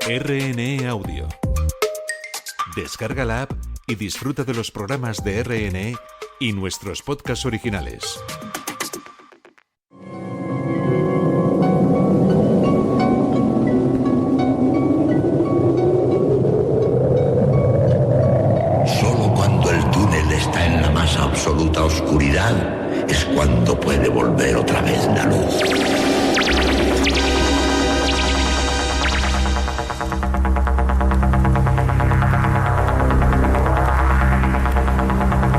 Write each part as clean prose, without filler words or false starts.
RNE Audio. Descarga la app y disfruta de los programas de RNE y nuestros podcasts originales. Solo cuando el túnel está en la más absoluta oscuridad es cuando puede volver otra vez la luz.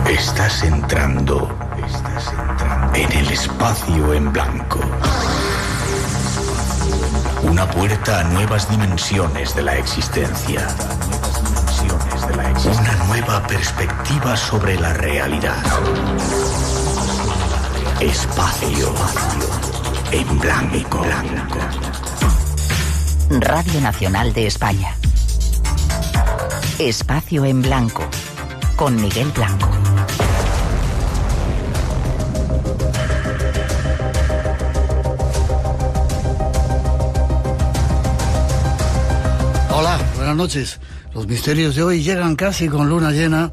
Estás entrando en el espacio en blanco. Una puerta a nuevas dimensiones de la existencia. Una nueva perspectiva sobre la realidad. Espacio en blanco. Radio Nacional de España. Espacio en blanco. Con Miguel Blanco. Hola, buenas noches. Los misterios de hoy llegan casi con luna llena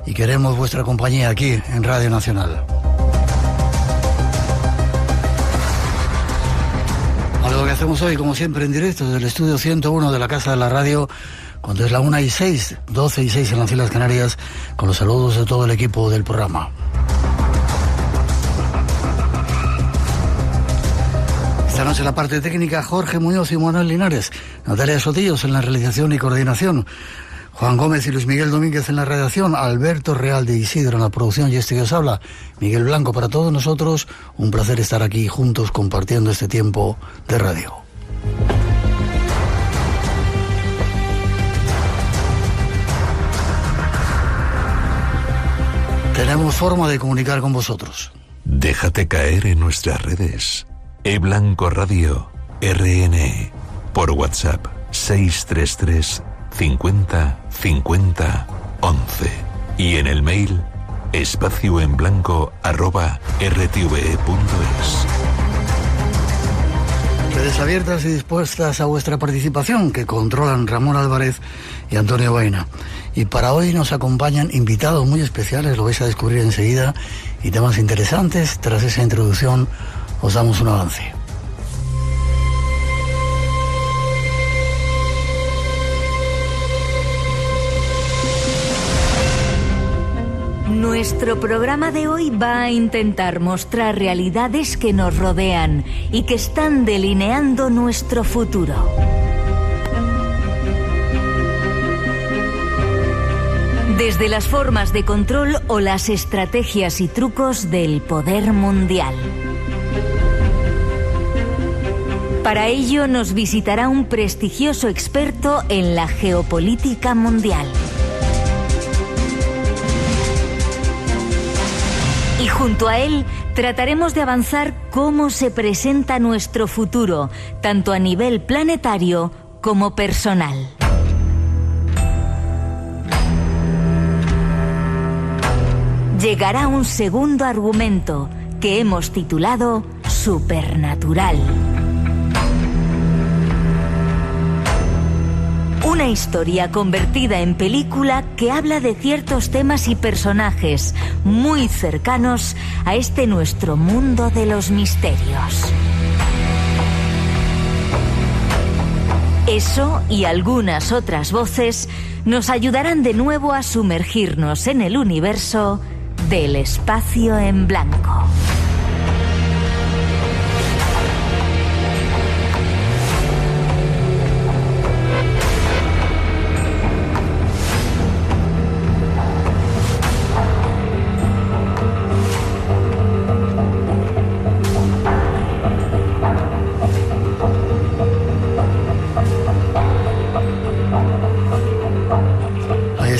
y queremos vuestra compañía aquí en Radio Nacional. Algo que hacemos hoy, como siempre, en directo desde el estudio 101 de la Casa de la Radio, cuando es la 1:06, 12:06 en las Islas Canarias, con los saludos de todo el equipo del programa. Esta noche la parte técnica, Jorge Muñoz y Manuel Linares, Natalia Sotillos en la realización y coordinación, Juan Gómez y Luis Miguel Domínguez en la redacción, Alberto Real de Isidro en la producción y este que os habla, Miguel Blanco. Para todos nosotros, un placer estar aquí juntos compartiendo este tiempo de radio. Tenemos forma de comunicar con vosotros. Déjate caer en nuestras redes. eBlanco Radio RN. Por WhatsApp 633 50 50 11. Y en el mail espacioenblanco@rtve.es. Redes abiertas y dispuestas a vuestra participación, que controlan Ramón Álvarez y Antonio Baena. Y para hoy nos acompañan invitados muy especiales, lo vais a descubrir enseguida, y temas interesantes. Tras esa introducción os damos un avance. Nuestro programa de hoy va a intentar mostrar realidades que nos rodean y que están delineando nuestro futuro. Desde las formas de control o las estrategias y trucos del poder mundial. Para ello nos visitará un prestigioso experto en la geopolítica mundial. Y junto a él trataremos de avanzar cómo se presenta nuestro futuro, tanto a nivel planetario como personal. Llegará un segundo argumento que hemos titulado Supernatural. Una historia convertida en película que habla de ciertos temas y personajes muy cercanos a este nuestro mundo de los misterios. Eso y algunas otras voces nos ayudarán de nuevo a sumergirnos en el universo del espacio en blanco.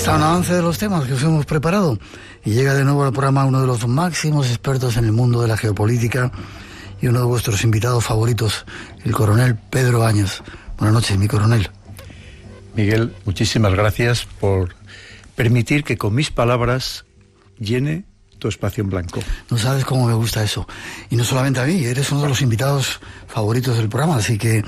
Un avance de los temas que os hemos preparado, y llega de nuevo al programa uno de los máximos expertos en el mundo de la geopolítica y uno de vuestros invitados favoritos, el coronel Pedro Áñez. Buenas noches, mi coronel. Miguel, muchísimas gracias por permitir que con mis palabras llene tu espacio en blanco. No sabes cómo me gusta eso. Y no solamente a mí, eres uno de los invitados favoritos del programa, así que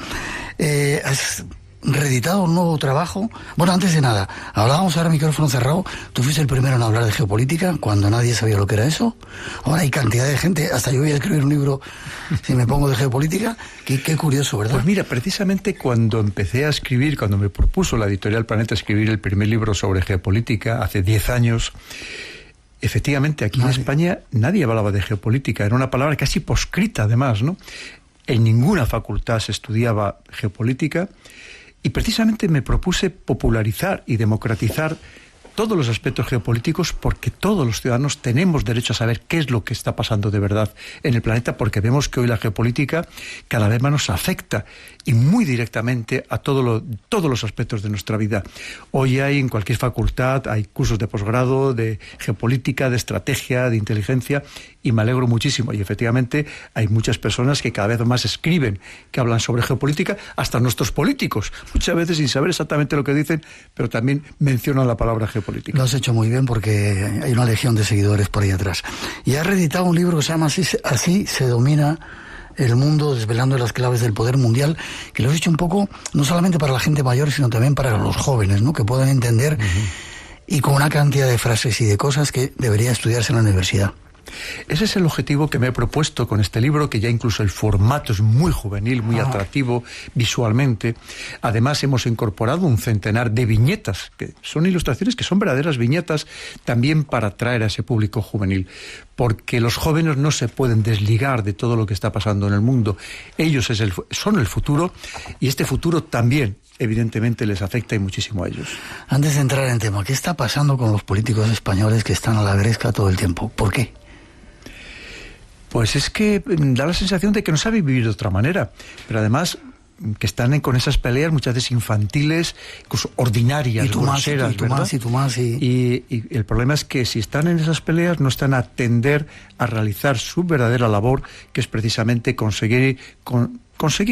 has reeditado un nuevo trabajo. Bueno, antes de nada, hablábamos ahora micrófono cerrado. Tú fuiste el primero en hablar de geopolítica cuando nadie sabía lo que era eso. Ahora hay cantidad de gente, hasta yo voy a escribir un libro si me pongo de geopolítica. Qué curioso, ¿verdad? Pues mira, precisamente cuando empecé a escribir, cuando me propuso la editorial Planeta escribir el primer libro sobre geopolítica hace 10 años, efectivamente aquí en España nadie hablaba de geopolítica, era una palabra casi proscrita además, ¿no? En ninguna facultad se estudiaba geopolítica. Y precisamente me propuse popularizar y democratizar todos los aspectos geopolíticos, porque todos los ciudadanos tenemos derecho a saber qué es lo que está pasando de verdad en el planeta, porque vemos que hoy la geopolítica cada vez más nos afecta y muy directamente a todos los aspectos de nuestra vida. Hoy hay en cualquier facultad, hay cursos de posgrado, de geopolítica, de estrategia, de inteligencia, y me alegro muchísimo. Y efectivamente hay muchas personas que cada vez más escriben, que hablan sobre geopolítica, hasta nuestros políticos, muchas veces sin saber exactamente lo que dicen, pero también mencionan la palabra geopolítica. Lo has hecho muy bien, porque hay una legión de seguidores por ahí atrás. Y has reeditado un libro que se llama Así se domina el mundo, desvelando las claves del poder mundial, que lo has hecho un poco, no solamente para la gente mayor, sino también para los jóvenes, ¿no? Que puedan entender, y con una cantidad de frases y de cosas que debería estudiarse en la universidad. Ese es el objetivo que me he propuesto con este libro, que ya incluso el formato es muy juvenil, muy atractivo visualmente. Además hemos incorporado un centenar de viñetas, que son ilustraciones que son verdaderas viñetas, también para atraer a ese público juvenil, porque los jóvenes no se pueden desligar de todo lo que está pasando en el mundo. Ellos son el futuro, y este futuro también evidentemente les afecta y muchísimo a ellos. Antes de entrar en tema, ¿qué está pasando con los políticos españoles que están a la gresca todo el tiempo? ¿Por qué? Pues es que da la sensación de que no saben vivir de otra manera, pero además que están con esas peleas muchas veces infantiles, incluso ordinarias, groseras, ¿verdad? Y el problema es que si están en esas peleas no están a atender a realizar su verdadera labor, que es precisamente conseguir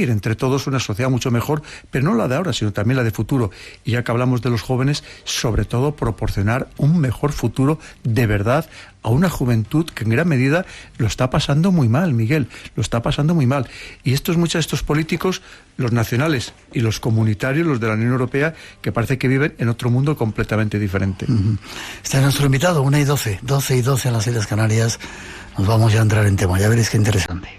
entre todos una sociedad mucho mejor, pero no la de ahora, sino también la de futuro. Y ya que hablamos de los jóvenes, sobre todo proporcionar un mejor futuro de verdad a una juventud que en gran medida lo está pasando muy mal, Miguel, lo está pasando muy mal. Y muchos de estos políticos, los nacionales y los comunitarios, los de la Unión Europea, que parece que viven en otro mundo completamente diferente. Está nuestro invitado, 1:12, 12:12 en las Islas Canarias. Nos vamos ya a entrar en tema, ya veréis qué interesante.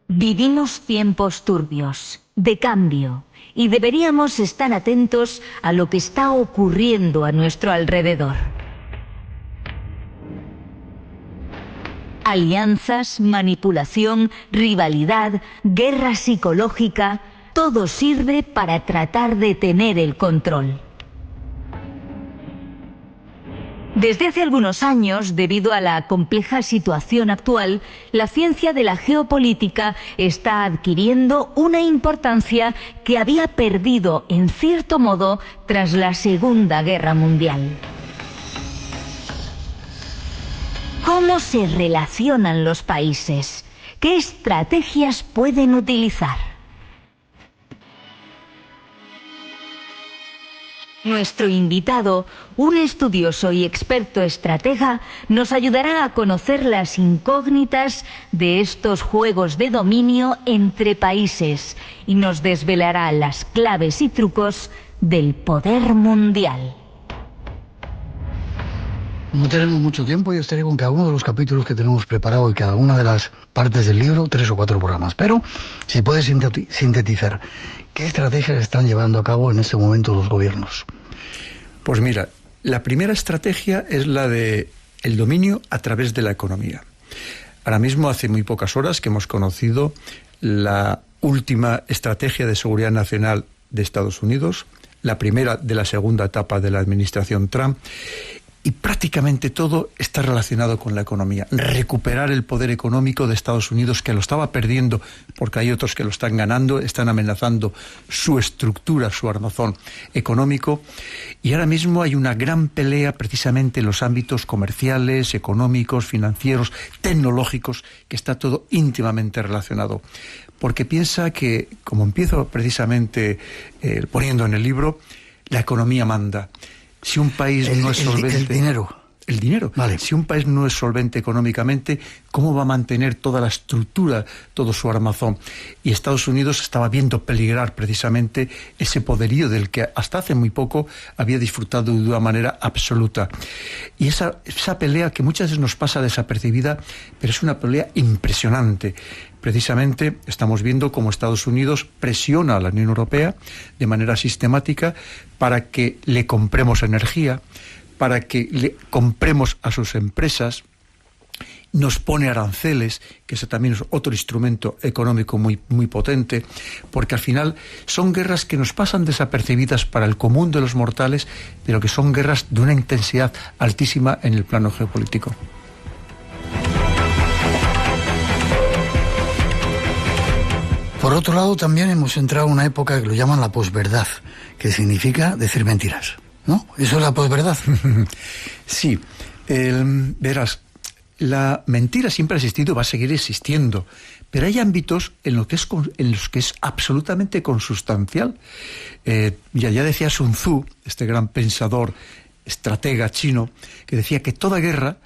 Vivimos tiempos turbios, de cambio, y deberíamos estar atentos a lo que está ocurriendo a nuestro alrededor. Alianzas, manipulación, rivalidad, guerra psicológica, todo sirve para tratar de tener el control. Desde hace algunos años, debido a la compleja situación actual, la ciencia de la geopolítica está adquiriendo una importancia que había perdido, en cierto modo, tras la Segunda Guerra Mundial. ¿Cómo se relacionan los países? ¿Qué estrategias pueden utilizar? Nuestro invitado, un estudioso y experto estratega, nos ayudará a conocer las incógnitas de estos juegos de dominio entre países y nos desvelará las claves y trucos del poder mundial. No tenemos mucho tiempo y estaré con cada uno de los capítulos que tenemos preparado y cada una de las partes del libro, 3 o 4 programas. Pero, si puedes sintetizar, ¿qué estrategias están llevando a cabo en este momento los gobiernos? Pues mira, la primera estrategia es la de el dominio a través de la economía. Ahora mismo, hace muy pocas horas que hemos conocido la última estrategia de seguridad nacional de Estados Unidos, la primera de la segunda etapa de la administración Trump, y prácticamente todo está relacionado con la economía. Recuperar el poder económico de Estados Unidos, que lo estaba perdiendo porque hay otros que lo están ganando, están amenazando su estructura, su armazón económico. Y ahora mismo hay una gran pelea precisamente en los ámbitos comerciales, económicos, financieros, tecnológicos, que está todo íntimamente relacionado. Porque piensa que, como empiezo precisamente poniendo en el libro, la economía manda. Si un país no es solvente... El dinero. el dinero. Vale. Si un país no es solvente económicamente, ¿cómo va a mantener toda la estructura, todo su armazón? Y Estados Unidos estaba viendo peligrar precisamente ese poderío del que hasta hace muy poco había disfrutado de una manera absoluta. Y esa pelea que muchas veces nos pasa desapercibida, pero es una pelea impresionante. Precisamente estamos viendo cómo Estados Unidos presiona a la Unión Europea de manera sistemática para que le compremos energía, para que le compremos a sus empresas, nos pone aranceles, que ese también es otro instrumento económico muy, muy potente, porque al final son guerras que nos pasan desapercibidas para el común de los mortales, pero que son guerras de una intensidad altísima en el plano geopolítico. Por otro lado, también hemos entrado en una época que lo llaman la posverdad, que significa decir mentiras, ¿no? ¿Eso es la posverdad? Sí, verás, la mentira siempre ha existido, va a seguir existiendo, pero hay ámbitos en los que es absolutamente consustancial. Ya decía Sun Tzu, este gran pensador, estratega chino, que decía que toda guerra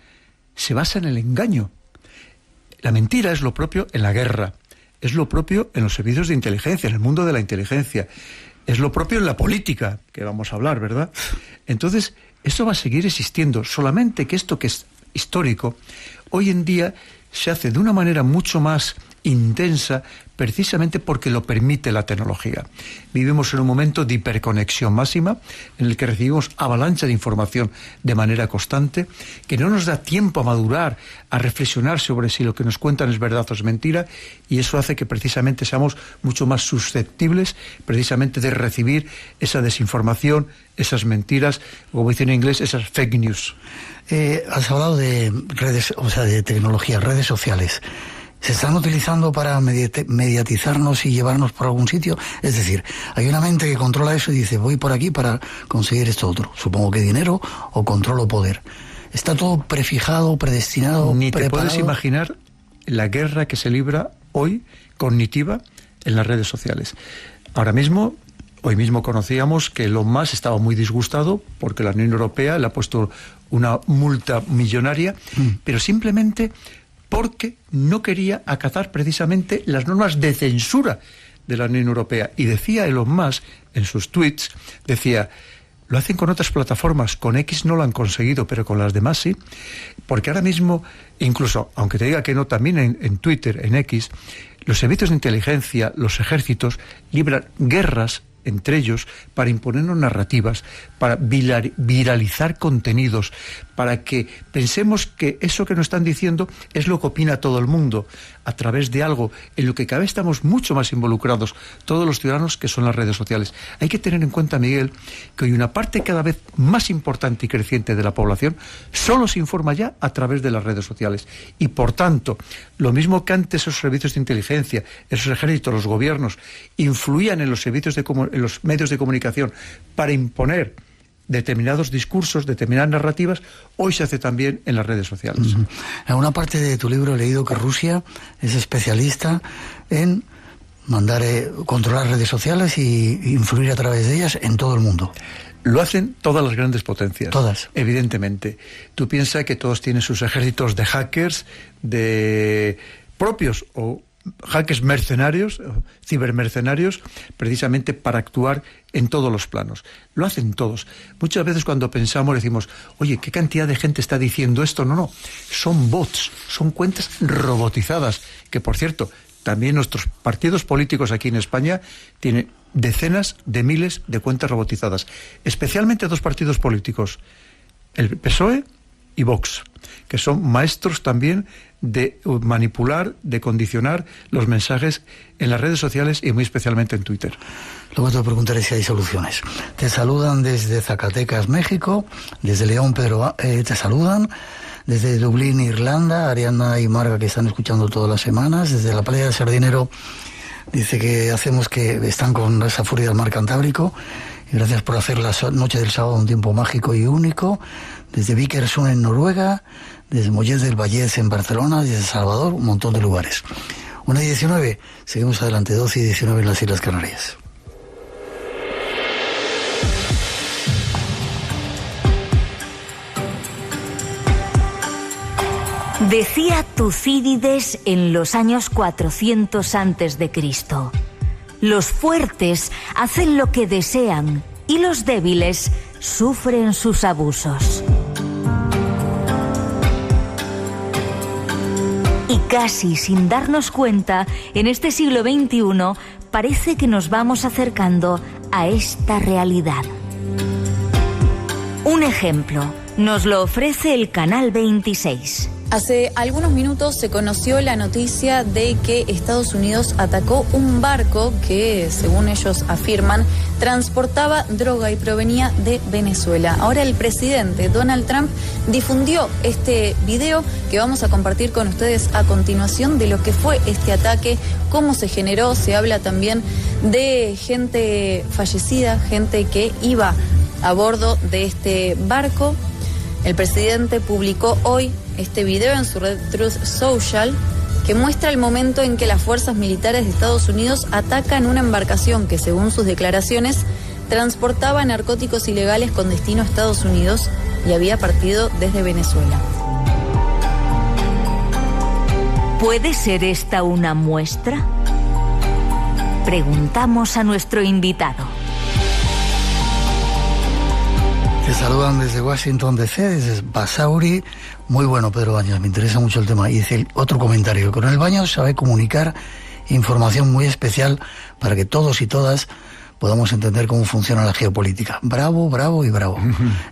se basa en el engaño. La mentira es lo propio en la guerra, es lo propio en los servicios de inteligencia, en el mundo de la inteligencia, es lo propio en la política, que vamos a hablar, ¿verdad? Entonces, esto va a seguir existiendo, solamente que esto que es histórico, hoy en día se hace de una manera mucho más intensa, precisamente porque lo permite la tecnología. Vivimos en un momento de hiperconexión máxima, en el que recibimos avalancha de información de manera constante, que no nos da tiempo a madurar, a reflexionar sobre si lo que nos cuentan es verdad o es mentira, y eso hace que precisamente seamos mucho más susceptibles precisamente de recibir esa desinformación, esas mentiras, como dicen en inglés, esas fake news. Has hablado de redes, o sea, de tecnología, redes sociales. ¿Se están utilizando para mediatizarnos y llevarnos por algún sitio? Es decir, hay una mente que controla eso y dice, voy por aquí para conseguir esto otro. Supongo que dinero o control o poder. ¿Está todo prefijado, predestinado, Ni te preparado? puedes imaginar la guerra que se libra hoy, cognitiva, en las redes sociales. Ahora mismo, hoy mismo conocíamos que Elon Musk estaba muy disgustado porque la Unión Europea le ha puesto una multa millonaria, pero simplemente porque no quería acatar precisamente las normas de censura de la Unión Europea. Y decía Elon Musk en sus tweets, decía, lo hacen con otras plataformas, con X no lo han conseguido, pero con las demás sí, porque ahora mismo, incluso, aunque te diga que no, también en Twitter, en X, los servicios de inteligencia, los ejércitos, libran guerras entre ellos para imponernos narrativas, para viralizar contenidos, para que pensemos que eso que nos están diciendo es lo que opina todo el mundo, a través de algo en lo que cada vez estamos mucho más involucrados todos los ciudadanos, que son las redes sociales. Hay que tener en cuenta, Miguel, que hoy una parte cada vez más importante y creciente de la población solo se informa ya a través de las redes sociales. Y por tanto, lo mismo que antes esos servicios de inteligencia, esos ejércitos, los gobiernos, influían en los servicios en los medios de comunicación para imponer determinados discursos, determinadas narrativas, hoy se hace también en las redes sociales. En una parte de tu libro he leído que Rusia es especialista en controlar redes sociales y influir a través de ellas en todo el mundo. Lo hacen todas las grandes potencias. Todas. Evidentemente. Tú piensas que todos tienen sus ejércitos de hackers, de propios o hackers mercenarios, cibermercenarios, precisamente para actuar en todos los planos. Lo hacen todos. Muchas veces cuando pensamos decimos, oye, ¿qué cantidad de gente está diciendo esto? No, son bots, son cuentas robotizadas, que por cierto, también nuestros partidos políticos aquí en España tienen decenas de miles de cuentas robotizadas, especialmente dos partidos políticos, el PSOE y Vox, que son maestros también de manipular, de condicionar los mensajes en las redes sociales y muy especialmente en Twitter. Luego te preguntaré si hay soluciones. Te saludan desde Zacatecas, México, desde León, Pedro, te saludan, desde Dublín, Irlanda, Ariana y Marga, que están escuchando todas las semanas, desde la playa de Sardinero, dice que están con esa furia del mar Cantábrico, y gracias por hacer la noche del sábado un tiempo mágico y único, desde Vikersund en Noruega, desde Mollet del Vallès en Barcelona, desde Salvador, un montón de lugares. 1:19, seguimos adelante, 12:19 en las Islas Canarias. Decía Tucídides en los años 400 a.C. Los fuertes hacen lo que desean y los débiles sufren sus abusos. Y casi sin darnos cuenta, en este siglo XXI parece que nos vamos acercando a esta realidad. Un ejemplo nos lo ofrece el Canal 26. Hace algunos minutos se conoció la noticia de que Estados Unidos atacó un barco que, según ellos afirman, transportaba droga y provenía de Venezuela. Ahora el presidente Donald Trump difundió este video que vamos a compartir con ustedes a continuación de lo que fue este ataque, cómo se generó. Se habla también de gente fallecida, gente que iba a bordo de este barco. El presidente publicó hoy este video en su red Truth Social que muestra el momento en que las fuerzas militares de Estados Unidos atacan una embarcación que, según sus declaraciones, transportaba narcóticos ilegales con destino a Estados Unidos y había partido desde Venezuela. ¿Puede ser esta una muestra? Preguntamos a nuestro invitado. Te saludan desde Washington DC, desde Basauri. Muy bueno, Pedro Baños, me interesa mucho el tema. Y dice otro comentario: el coronel Baños sabe comunicar información muy especial para que todos y todas podamos entender cómo funciona la geopolítica. Bravo, bravo y bravo.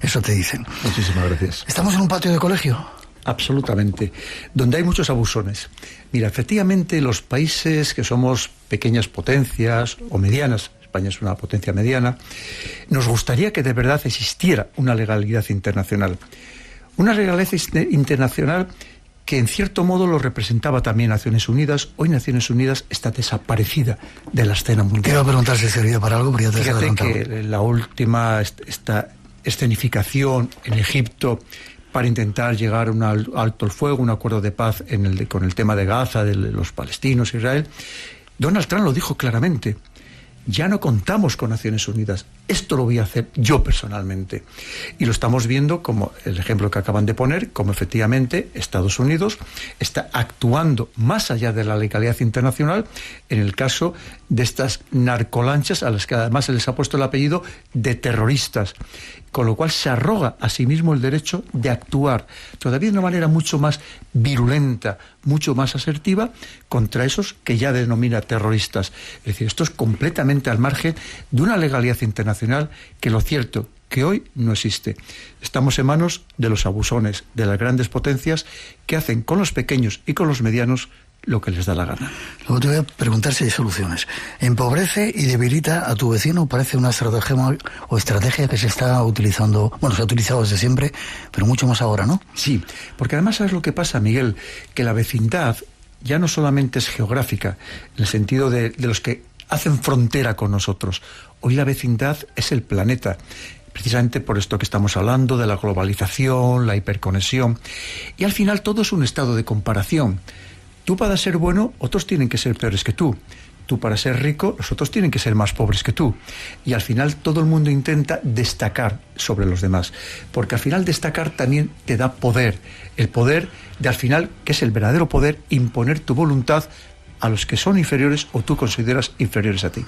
Eso te dicen. Muchísimas gracias. ¿Estamos en un patio de colegio? Absolutamente. Donde hay muchos abusones. Mira, efectivamente, los países que somos pequeñas potencias o medianas, España es una potencia mediana, nos gustaría que de verdad existiera una legalidad internacional. Una legalidad internacional que en cierto modo lo representaba también Naciones Unidas. Hoy Naciones Unidas está desaparecida de la escena mundial. Te iba a preguntar si servía para algo, pero ya te has adelantado. Fíjate que la última esta escenificación en Egipto para intentar llegar a un alto el fuego, un acuerdo de paz con el tema de Gaza, de los palestinos, Israel, Donald Trump lo dijo claramente: ya no contamos con Naciones Unidas, esto lo voy a hacer yo personalmente. Y lo estamos viendo, como el ejemplo que acaban de poner, como efectivamente Estados Unidos está actuando más allá de la legalidad internacional en el caso de estas narcolanchas, a las que además se les ha puesto el apellido de terroristas, con lo cual se arroga a sí mismo el derecho de actuar todavía de una manera mucho más virulenta, mucho más asertiva contra esos que ya denomina terroristas. Es decir, esto es completamente al margen de una legalidad internacional que, lo cierto, que hoy no existe. Estamos en manos de los abusones, de las grandes potencias que hacen con los pequeños y con los medianos lo que les da la gana. Luego te voy a preguntar si hay soluciones. Empobrece y debilita a tu vecino, parece una estrategia que se está utilizando, bueno, se ha utilizado desde siempre, pero mucho más ahora, ¿no? Sí, porque además sabes lo que pasa, Miguel, que la vecindad ya no solamente es geográfica, en el sentido de los que hacen frontera con nosotros. Hoy la vecindad es el planeta, precisamente por esto que estamos hablando de la globalización, la hiperconexión, y al final todo es un estado de comparación. Tú para ser bueno, otros tienen que ser peores que tú. Tú para ser rico, los otros tienen que ser más pobres que tú. Y al final todo el mundo intenta destacar sobre los demás. Porque al final destacar también te da poder. El poder de al final, que es el verdadero poder, imponer tu voluntad a los que son inferiores o tú consideras inferiores a ti.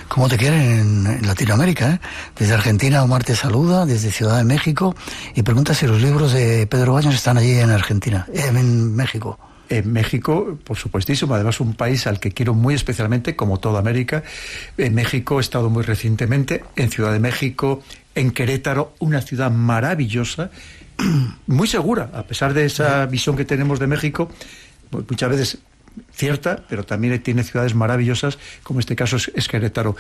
¿Cómo te quieren en Latinoamérica? Desde Argentina Omar te saluda, desde Ciudad de México, y pregunta si los libros de Pedro Baños están allí en Argentina, en México. En México, por supuestísimo, además un país al que quiero muy especialmente, como toda América. En México he estado muy recientemente, en Ciudad de México, en Querétaro, una ciudad maravillosa, muy segura, a pesar de esa visión que tenemos de México, muchas veces cierta, pero también tiene ciudades maravillosas, como este caso es Querétaro.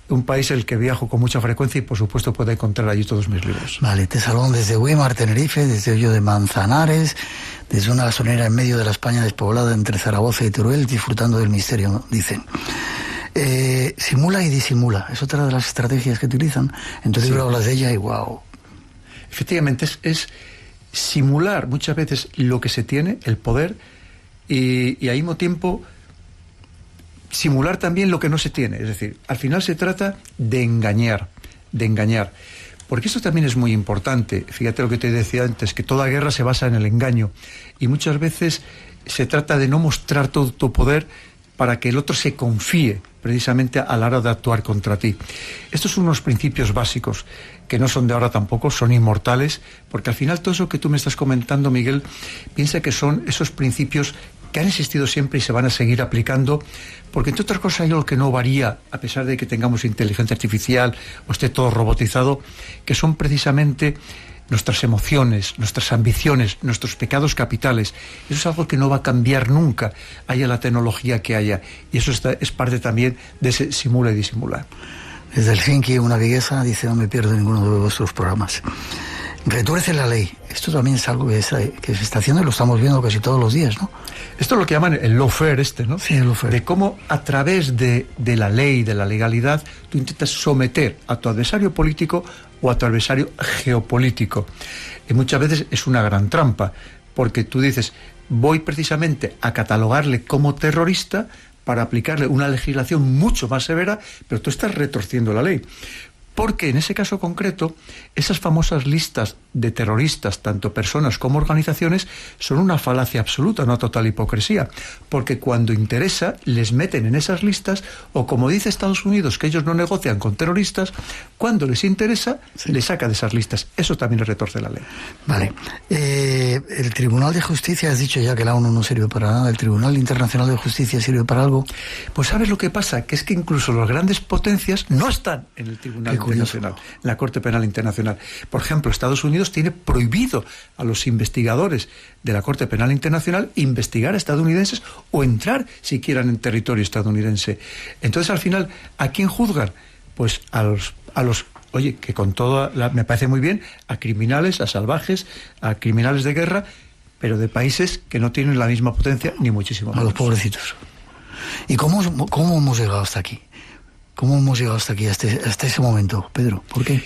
Un país el que viajo con mucha frecuencia y por supuesto puede encontrar allí todos mis libros. Vale, te saludan desde Weimar, Tenerife, desde Hoyo de Manzanares, desde una gasolinera en medio de la España despoblada entre Zaragoza y Teruel, disfrutando del misterio, dicen. Simula y disimula, es otra de las estrategias que utilizan. En tu libro hablas de ella y wow. Efectivamente, es simular muchas veces lo que se tiene, el poder, y al mismo tiempo simular también lo que no se tiene. Es decir, al final se trata de engañar, Porque esto también es muy importante. Fíjate lo que te decía antes, que toda guerra se basa en el engaño. Y muchas veces se trata de no mostrar todo tu poder para que el otro se confíe precisamente a la hora de actuar contra ti. Estos son unos principios básicos que no son de ahora tampoco, son inmortales, porque al final todo eso que tú me estás comentando, Miguel, piensa que son esos principios que han existido siempre y se van a seguir aplicando, porque entre otras cosas hay algo que no varía, a pesar de que tengamos inteligencia artificial o esté todo robotizado, que son precisamente nuestras emociones, nuestras ambiciones, nuestros pecados capitales. Eso es algo que no va a cambiar nunca, haya la tecnología que haya. Y eso es parte también de ese simula y disimula. Desde Helsinki, una viguesa dice: no me pierdo ninguno de vuestros programas. Retuerce la ley. Esto también es algo que se está haciendo y lo estamos viendo casi todos los días, ¿no? Esto es lo que llaman el lawfare ¿no? Sí, el lawfare. De cómo a través de la ley, de la legalidad, tú intentas someter a tu adversario político o a tu adversario geopolítico. Y muchas veces es una gran trampa, porque tú dices, voy precisamente a catalogarle como terrorista para aplicarle una legislación mucho más severa, pero tú estás retorciendo la ley. Porque en ese caso concreto, esas famosas listas de terroristas, tanto personas como organizaciones, son una falacia absoluta, una total hipocresía. Porque cuando interesa, les meten en esas listas, o como dice Estados Unidos, que ellos no negocian con terroristas, cuando les interesa, les saca de esas listas. Eso también les retorce la ley. Vale. El Tribunal de Justicia, has dicho ya que la ONU no sirve para nada, ¿el Tribunal Internacional de Justicia sirve para algo? Pues ¿sabes lo que pasa? Que es que incluso las grandes potencias no están en el Tribunal Internacional, en la Corte Penal Internacional. Por ejemplo, Estados Unidos tiene prohibido a los investigadores de la Corte Penal Internacional investigar a estadounidenses o entrar siquiera en el territorio estadounidense. Entonces, al final, ¿a quién juzgan? Pues a los oye, que con me parece muy bien, a criminales, a salvajes, a criminales de guerra, pero de países que no tienen la misma potencia, ni muchísimo menos. A los pobrecitos. ¿Y cómo hemos llegado hasta aquí? ¿Cómo hemos llegado hasta aquí, hasta ese momento, Pedro? ¿Por qué?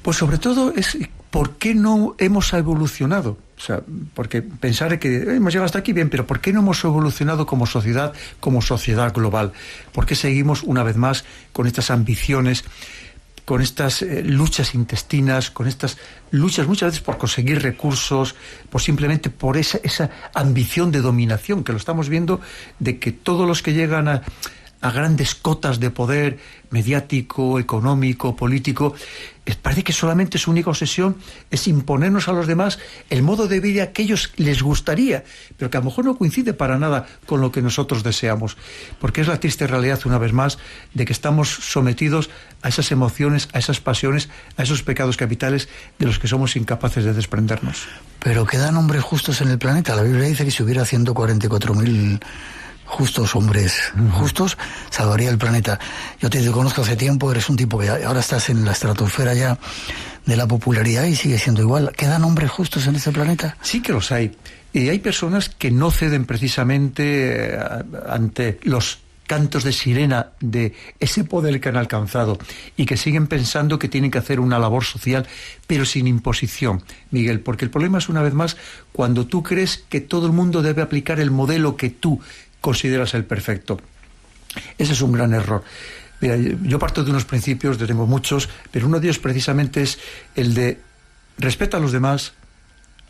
Pues sobre todo es ¿por qué no hemos evolucionado? O sea, porque pensar que hemos llegado hasta aquí, bien, pero ¿por qué no hemos evolucionado como sociedad global? ¿Por qué seguimos una vez más con estas ambiciones, con estas luchas intestinas, con estas luchas muchas veces por conseguir recursos, simplemente por esa ambición de dominación, que lo estamos viendo, de que todos los que llegan a grandes cotas de poder mediático, económico, político, parece que solamente su única obsesión es imponernos a los demás el modo de vida que ellos les gustaría, pero que a lo mejor no coincide para nada con lo que nosotros deseamos, porque es la triste realidad, una vez más, de que estamos sometidos a esas emociones, a esas pasiones, a esos pecados capitales de los que somos incapaces de desprendernos. Pero quedan hombres justos en el planeta. La Biblia dice que si hubiera 144.000 justos, hombres justos, salvaría el planeta. Yo te conozco hace tiempo, eres un tipo que ahora estás en la estratosfera ya de la popularidad y sigue siendo igual. ¿Quedan hombres justos en este planeta? Sí que los hay. Y hay personas que no ceden precisamente ante los cantos de sirena de ese poder que han alcanzado y que siguen pensando que tienen que hacer una labor social, pero sin imposición, Miguel, porque el problema es, una vez más, cuando tú crees que todo el mundo debe aplicar el modelo que tú consideras el perfecto. Ese es un gran error. Mira, yo parto de unos principios, tengo muchos, pero uno de ellos precisamente es el de respeta a los demás,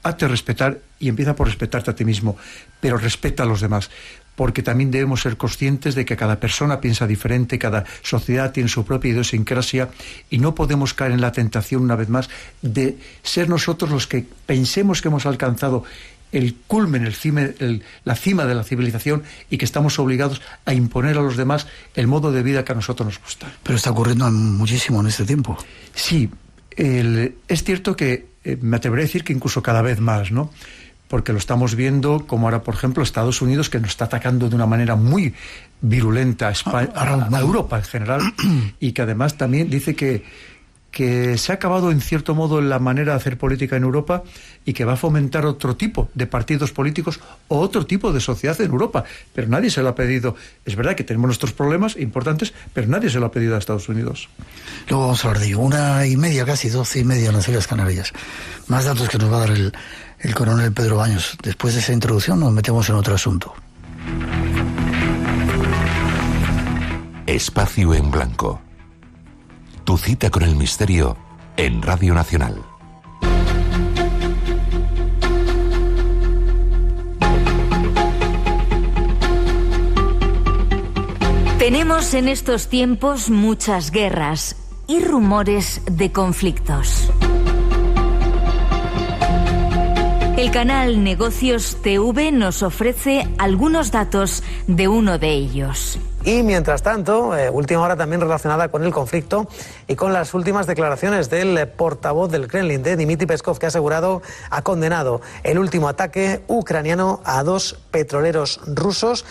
hazte respetar y empieza por respetarte a ti mismo, pero respeta a los demás, porque también debemos ser conscientes de que cada persona piensa diferente, cada sociedad tiene su propia idiosincrasia y no podemos caer en la tentación, una vez más, de ser nosotros los que pensemos que hemos alcanzado el culmen, la cima de la civilización y que estamos obligados a imponer a los demás el modo de vida que a nosotros nos gusta. Pero está ocurriendo muchísimo en este tiempo. Sí, es cierto que me atreveré a decir que incluso cada vez más, ¿no? Porque lo estamos viendo como ahora, por ejemplo, Estados Unidos, que nos está atacando de una manera muy virulenta a Europa en general, y que además también dice que se ha acabado en cierto modo la manera de hacer política en Europa y que va a fomentar otro tipo de partidos políticos o otro tipo de sociedad en Europa, pero nadie se lo ha pedido. Es verdad que tenemos nuestros problemas importantes, pero nadie se lo ha pedido a Estados Unidos. Luego vamos a hablar de 1:30, casi 12:30 en las Islas Canarias. Más datos que nos va a dar el coronel Pedro Baños. Después de esa introducción nos metemos en otro asunto. Espacio en Blanco. Tu cita con el misterio en Radio Nacional. Tenemos en estos tiempos muchas guerras y rumores de conflictos. El canal Negocios TV nos ofrece algunos datos de uno de ellos. Y mientras tanto, última hora también relacionada con el conflicto y con las últimas declaraciones del portavoz del Kremlin, de Dmitry Peskov, que ha condenado el último ataque ucraniano a 2 petroleros rusos,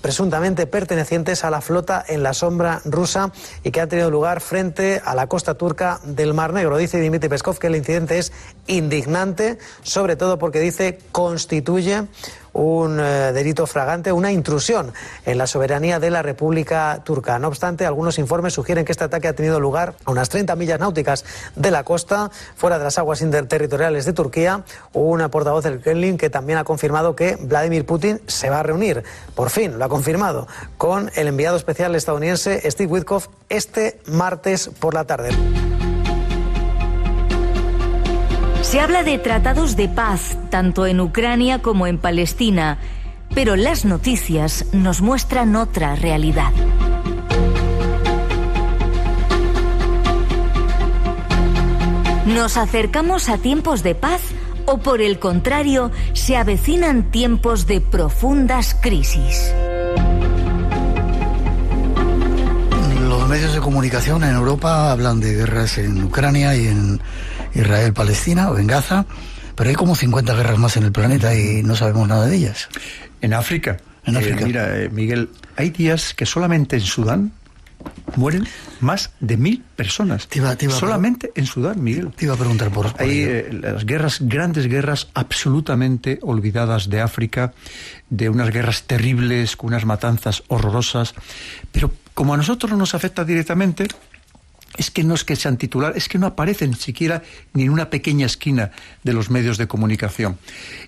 presuntamente pertenecientes a la flota en la sombra rusa y que ha tenido lugar frente a la costa turca del Mar Negro. Dice Dmitry Peskov que el incidente es indignante, sobre todo porque dice constituye un delito flagrante, una intrusión en la soberanía de la República Turca. No obstante, algunos informes sugieren que este ataque ha tenido lugar a unas 30 millas náuticas de la costa, fuera de las aguas interterritoriales de Turquía. Un portavoz del Kremlin que también ha confirmado que Vladimir Putin se va a reunir, por fin lo ha confirmado, con el enviado especial estadounidense Steve Witkoff este martes por la tarde. Se habla de tratados de paz, tanto en Ucrania como en Palestina, pero las noticias nos muestran otra realidad. ¿Nos acercamos a tiempos de paz o, por el contrario, se avecinan tiempos de profundas crisis? Los medios de comunicación en Europa hablan de guerras en Ucrania y en Israel-Palestina o en Gaza, pero hay como 50 guerras más en el planeta y no sabemos nada de ellas. En África. Mira, Miguel, hay días que solamente en Sudán mueren más de 1000 personas. Solamente en Sudán, Miguel. Te iba a preguntar por hay las guerras, grandes guerras absolutamente olvidadas de África, de unas guerras terribles, con unas matanzas horrorosas, pero como a nosotros no nos afecta directamente, es que no es que sean titular, es que no aparecen siquiera ni en una pequeña esquina de los medios de comunicación.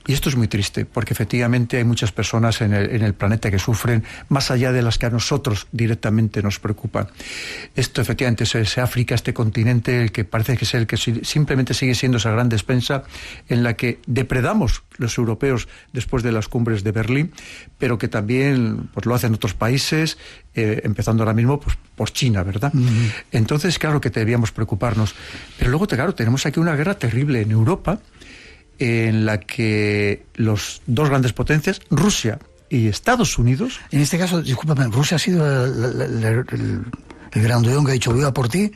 Y esto es muy triste, porque efectivamente hay muchas personas en el planeta que sufren, más allá de las que a nosotros directamente nos preocupan. Esto efectivamente es África, este continente, el que parece que es el que simplemente sigue siendo esa gran despensa en la que depredamos los europeos después de las cumbres de Berlín, pero que también pues, lo hacen otros países, empezando ahora mismo pues, por China, ¿verdad? Uh-huh. Entonces, claro que debíamos preocuparnos. Pero luego, claro, tenemos aquí una guerra terrible en Europa, en la que los dos grandes potencias, Rusia y Estados Unidos... En este caso, discúlpame, Rusia ha sido el grandullón que ha dicho viva por ti,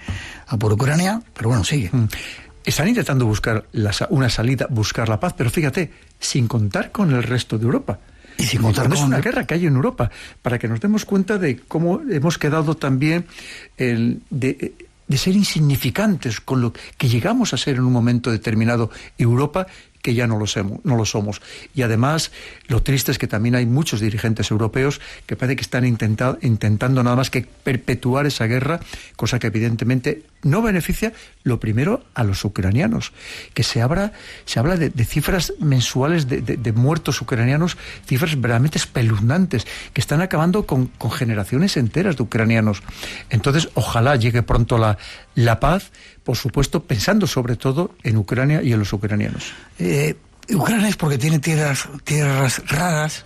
a por Ucrania, pero bueno, sigue. Están intentando buscar una salida, buscar la paz, pero fíjate, sin contar con el resto de Europa. Y sin contar con una guerra que hay en Europa, para que nos demos cuenta de cómo hemos quedado también de ser insignificantes con lo que llegamos a ser en un momento determinado Europa, que ya no lo somos. Y además, lo triste es que también hay muchos dirigentes europeos que parece que están intentando nada más que perpetuar esa guerra, cosa que evidentemente no beneficia, lo primero, a los ucranianos. Que se habla de cifras mensuales de muertos ucranianos, cifras verdaderamente espeluznantes, que están acabando con generaciones enteras de ucranianos. Entonces, ojalá llegue pronto la paz, por supuesto, pensando sobre todo en Ucrania y en los ucranianos. Ucrania es porque tiene tierras raras,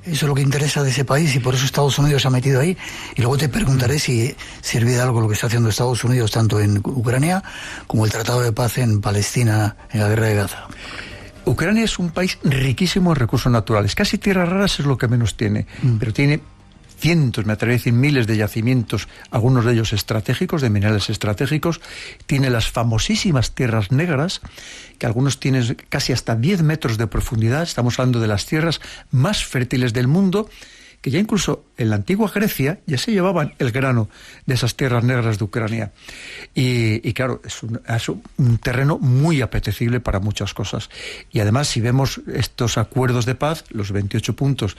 eso es lo que interesa de ese país y por eso Estados Unidos se ha metido ahí. Y luego te preguntaré si sirve de algo lo que está haciendo Estados Unidos tanto en Ucrania como el Tratado de Paz en Palestina, en la guerra de Gaza. Ucrania es un país riquísimo en recursos naturales, casi tierras raras es lo que menos tiene, pero tiene cientos, me atrevo a decir miles de yacimientos, algunos de ellos estratégicos, de minerales estratégicos. Tiene las famosísimas tierras negras, que algunos tienen casi hasta 10 metros de profundidad. Estamos hablando de las tierras más fértiles del mundo, que ya incluso en la antigua Grecia ya se llevaban el grano de esas tierras negras de Ucrania. Y claro, es un terreno muy apetecible para muchas cosas. Y además, si vemos estos acuerdos de paz, los 28 puntos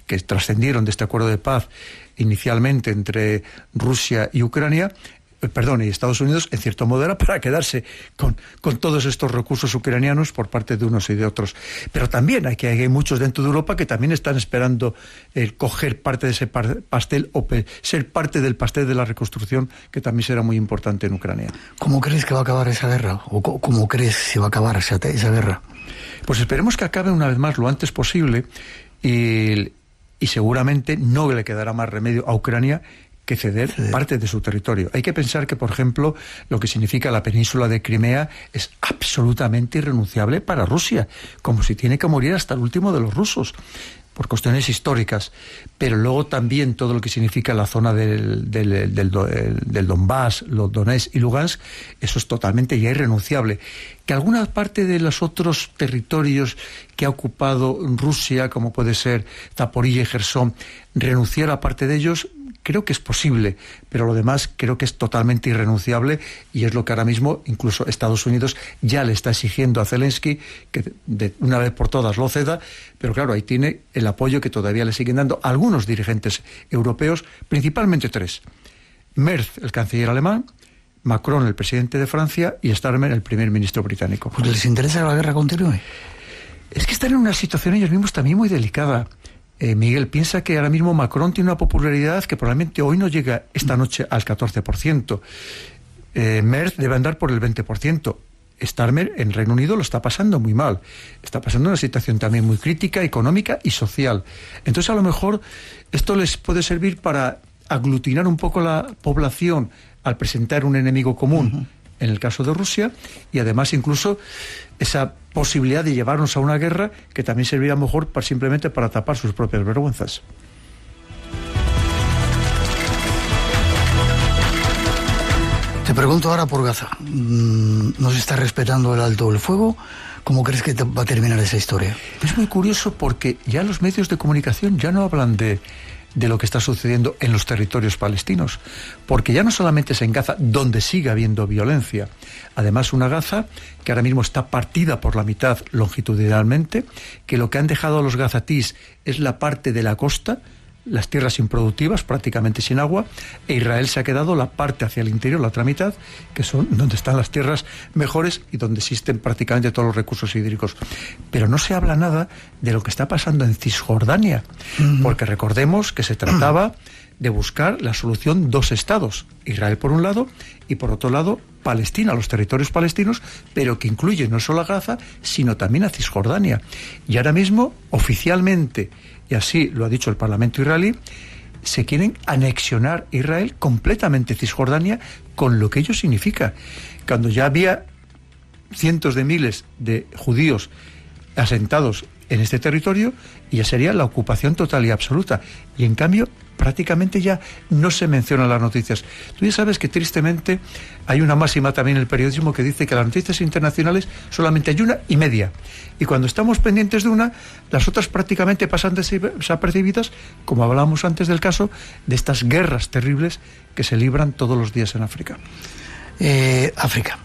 que trascendieron de este acuerdo de paz inicialmente entre Rusia y Ucrania, y Estados Unidos, en cierto modo, era para quedarse con todos estos recursos ucranianos por parte de unos y de otros. Pero también hay muchos dentro de Europa que también están esperando coger parte de ese pastel o ser parte del pastel de la reconstrucción, que también será muy importante en Ucrania. ¿Cómo crees que va a acabar esa guerra? ¿O cómo crees que va a acabar esa guerra? Pues esperemos que acabe una vez más lo antes posible y seguramente no le quedará más remedio a Ucrania que ceder parte de su territorio. Hay que pensar que, por ejemplo, lo que significa la península de Crimea es absolutamente irrenunciable para Rusia, como si tiene que morir hasta el último de los rusos, por cuestiones históricas, pero luego también todo lo que significa la zona del Donbass, los Donetsk y Lugansk, eso es totalmente ya irrenunciable. Que alguna parte de los otros territorios que ha ocupado Rusia, como puede ser Zaporilla y Jersón, renunciara a parte de ellos, creo que es posible, pero lo demás creo que es totalmente irrenunciable, y es lo que ahora mismo incluso Estados Unidos ya le está exigiendo a Zelensky que de una vez por todas lo ceda, pero claro, ahí tiene el apoyo que todavía le siguen dando algunos dirigentes europeos, principalmente 3. Merz, el canciller alemán, Macron, el presidente de Francia, y Starmer, el primer ministro británico. Pues les interesa que la guerra continúe. Es que están en una situación ellos mismos también muy delicada. Miguel, piensa que ahora mismo Macron tiene una popularidad que probablemente hoy no llega esta noche al 14%. Merz debe andar por el 20%. Starmer en Reino Unido lo está pasando muy mal. Está pasando una situación también muy crítica, económica y social. Entonces, a lo mejor esto les puede servir para aglutinar un poco la población al presentar un enemigo común, en el caso de Rusia, y además incluso esa posibilidad de llevarnos a una guerra que también serviría mejor simplemente para tapar sus propias vergüenzas. Te pregunto ahora por Gaza. ¿No se está respetando el alto del fuego? ¿Cómo crees que va a terminar esa historia? Es muy curioso porque ya los medios de comunicación ya no hablan de lo que está sucediendo en los territorios palestinos, porque ya no solamente es en Gaza donde sigue habiendo violencia, además una Gaza que ahora mismo está partida por la mitad longitudinalmente, que lo que han dejado a los gazatíes es la parte de la costa, las tierras improductivas, prácticamente sin agua, e Israel se ha quedado la parte hacia el interior, la otra mitad, que son donde están las tierras mejores y donde existen prácticamente todos los recursos hídricos. Pero no se habla nada de lo que está pasando en Cisjordania, porque recordemos que se trataba de buscar la solución 2 estados, Israel por un lado y por otro lado Palestina, los territorios palestinos, pero que incluye no solo a Gaza, sino también a Cisjordania. Y ahora mismo, oficialmente, y así lo ha dicho el Parlamento israelí, se quieren anexionar Israel completamente Cisjordania, con lo que ello significa. Cuando ya había cientos de miles de judíos asentados en este territorio, ya sería la ocupación total y absoluta. Y en cambio, prácticamente ya no se menciona en las noticias. Tú ya sabes que tristemente hay una máxima también en el periodismo que dice que las noticias internacionales solamente hay una y media. Y cuando estamos pendientes de una, las otras prácticamente pasan desapercibidas, como hablábamos antes del caso de estas guerras terribles que se libran todos los días en África. África.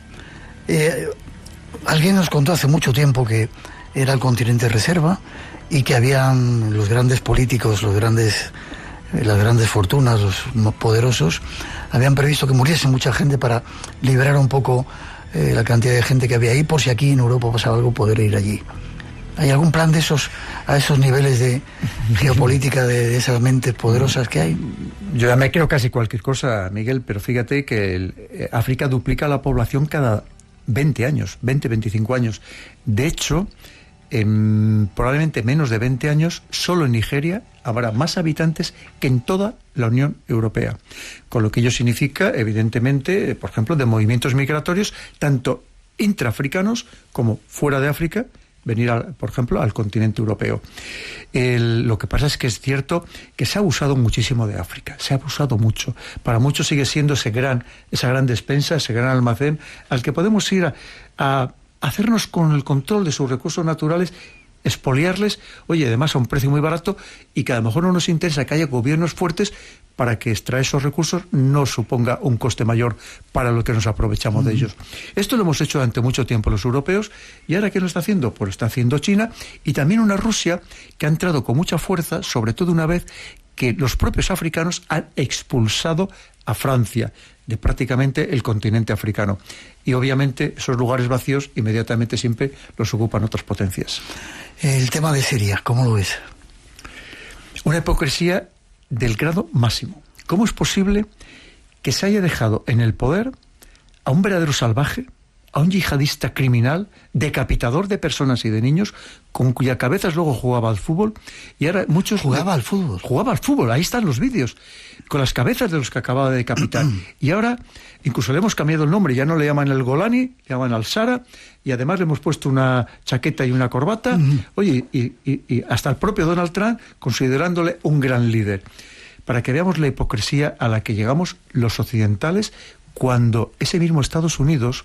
Alguien nos contó hace mucho tiempo que era el continente reserva y que habían los grandes políticos, las grandes fortunas, los más poderosos, habían previsto que muriese mucha gente para liberar un poco la cantidad de gente que había ahí, por si aquí en Europa pasaba algo, poder ir allí. ¿Hay algún plan de esos, a esos niveles de geopolítica, de esas mentes poderosas que hay? Yo ya me creo casi cualquier cosa, Miguel, pero fíjate que África duplica la población cada 20 años, 25 años. De hecho, en probablemente menos de 20 años, solo en Nigeria habrá más habitantes que en toda la Unión Europea. Con lo que ello significa, evidentemente, por ejemplo, de movimientos migratorios, tanto intraafricanos como fuera de África, venir, por ejemplo, al continente europeo. Lo que pasa es que es cierto que se ha abusado muchísimo de África, se ha abusado mucho. Para muchos sigue siendo esa gran despensa, ese gran almacén al que podemos ir a hacernos con el control de sus recursos naturales, expoliarles, además a un precio muy barato, y que a lo mejor no nos interesa que haya gobiernos fuertes para que extraer esos recursos no suponga un coste mayor para lo que nos aprovechamos de ellos. Esto lo hemos hecho durante mucho tiempo los europeos, y ahora ¿qué lo está haciendo? Pues lo está haciendo China, y también una Rusia que ha entrado con mucha fuerza, sobre todo una vez que los propios africanos han expulsado a Francia. de prácticamente el continente africano. Y obviamente esos lugares vacíos inmediatamente siempre los ocupan otras potencias. El tema de Siria, ¿cómo lo ves? Una hipocresía del grado máximo. ¿Cómo es posible que se haya dejado en el poder a un verdadero salvaje, a un yihadista criminal, decapitador de personas y de niños, con cuya cabeza luego jugaba al fútbol, y ahora muchos... Jugaba al fútbol, ahí están los vídeos, con las cabezas de los que acababa de decapitar. Y ahora incluso le hemos cambiado el nombre, ya no le llaman el Golani, le llaman al-Sara, y además le hemos puesto una chaqueta y una corbata, oye, y hasta el propio Donald Trump considerándole un gran líder. Para que veamos la hipocresía a la que llegamos los occidentales, cuando ese mismo Estados Unidos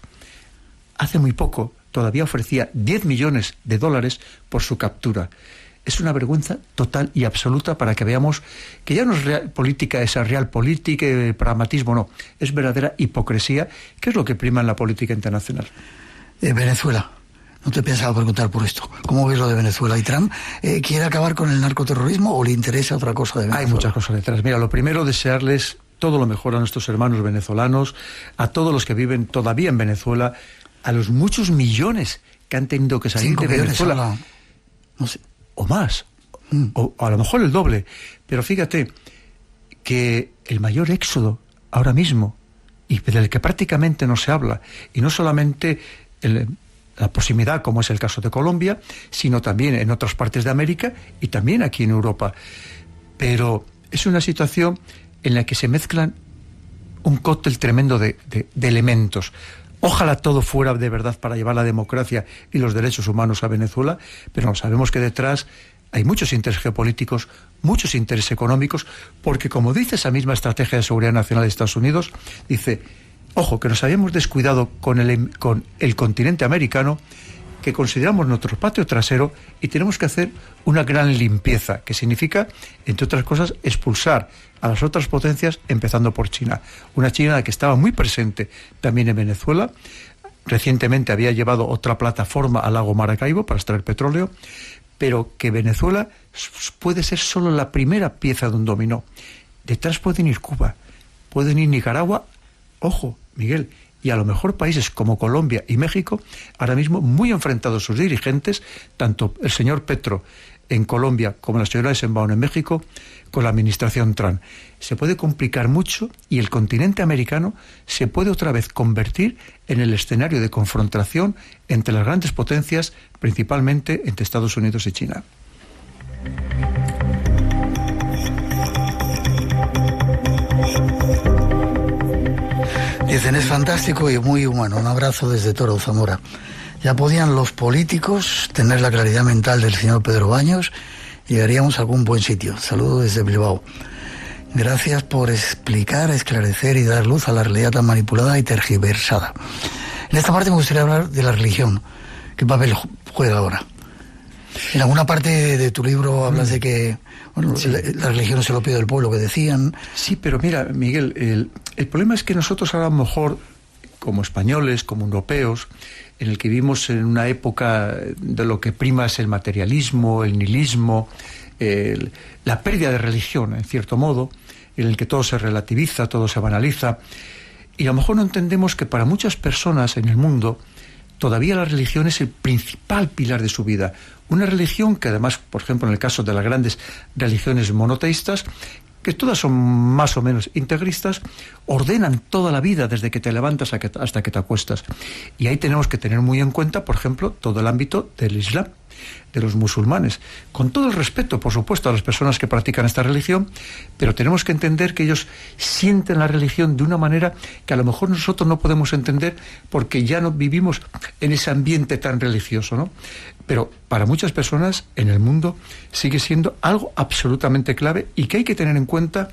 hace muy poco todavía ofrecía $10 millones por su captura. Es una vergüenza total y absoluta para que veamos que ya no es real política, esa real política, pragmatismo, no. Es verdadera hipocresía, que es lo que prima en la política internacional. Venezuela. No te pensaba preguntar por esto. ¿Cómo ves lo de Venezuela? ¿Y Trump quiere acabar con el narcoterrorismo o le interesa otra cosa de Venezuela? Hay muchas cosas detrás. Mira, lo primero, desearles todo lo mejor a nuestros hermanos venezolanos, a todos los que viven todavía en Venezuela, a los muchos millones que han tenido que salir de Venezuela, no sé, o más, o a lo mejor el doble. Pero fíjate que el mayor éxodo ahora mismo, y del que prácticamente no se habla, y no solamente la proximidad, como es el caso de Colombia, sino también en otras partes de América y también aquí en Europa. Pero es una situación en la que se mezclan un cóctel tremendo de elementos. Ojalá todo fuera de verdad para llevar la democracia y los derechos humanos a Venezuela, pero no, sabemos que detrás hay muchos intereses geopolíticos, muchos intereses económicos, porque como dice esa misma Estrategia de Seguridad Nacional de Estados Unidos, dice, ojo, que nos habíamos descuidado con el continente americano, que consideramos nuestro patio trasero y tenemos que hacer una gran limpieza, que significa, entre otras cosas, expulsar a las otras potencias, empezando por China. Una China que estaba muy presente también en Venezuela. Recientemente había llevado otra plataforma al lago Maracaibo para extraer petróleo, pero que Venezuela puede ser solo la primera pieza de un dominó. Detrás pueden ir Cuba, pueden ir Nicaragua, ojo, Miguel, y a lo mejor países como Colombia y México, ahora mismo muy enfrentados sus dirigentes, tanto el señor Petro en Colombia como la señora Eisenhower en México, con la administración Trump. Se puede complicar mucho y el continente americano se puede otra vez convertir en el escenario de confrontación entre las grandes potencias, principalmente entre Estados Unidos y China. Dicen, es fantástico y muy humano. Un abrazo desde Toro, Zamora. Ya podían los políticos tener la claridad mental del señor Pedro Baños, llegaríamos a algún buen sitio. Saludos desde Bilbao. Gracias por explicar, esclarecer y dar luz a la realidad tan manipulada y tergiversada. En esta parte me gustaría hablar de la religión. ¿Qué papel juega ahora? En alguna parte de tu libro hablas de que sí, la religión es el opio del pueblo, que decían. Sí, pero mira, Miguel, el problema es que nosotros ahora a lo mejor, como españoles, como europeos, en el que vivimos en una época de lo que prima es el materialismo, el nihilismo, la pérdida de religión, en cierto modo, en el que todo se relativiza, todo se banaliza, y a lo mejor no entendemos que para muchas personas en el mundo todavía la religión es el principal pilar de su vida. Una religión que además, por ejemplo, en el caso de las grandes religiones monoteístas, que todas son más o menos integristas, ordenan toda la vida desde que te levantas hasta que te acuestas. Y ahí tenemos que tener muy en cuenta, por ejemplo, todo el ámbito del Islam, de los musulmanes, con todo el respeto, por supuesto, a las personas que practican esta religión, pero tenemos que entender que ellos sienten la religión de una manera que a lo mejor nosotros no podemos entender porque ya no vivimos en ese ambiente tan religioso, ¿no? Pero para muchas personas en el mundo sigue siendo algo absolutamente clave y que hay que tener en cuenta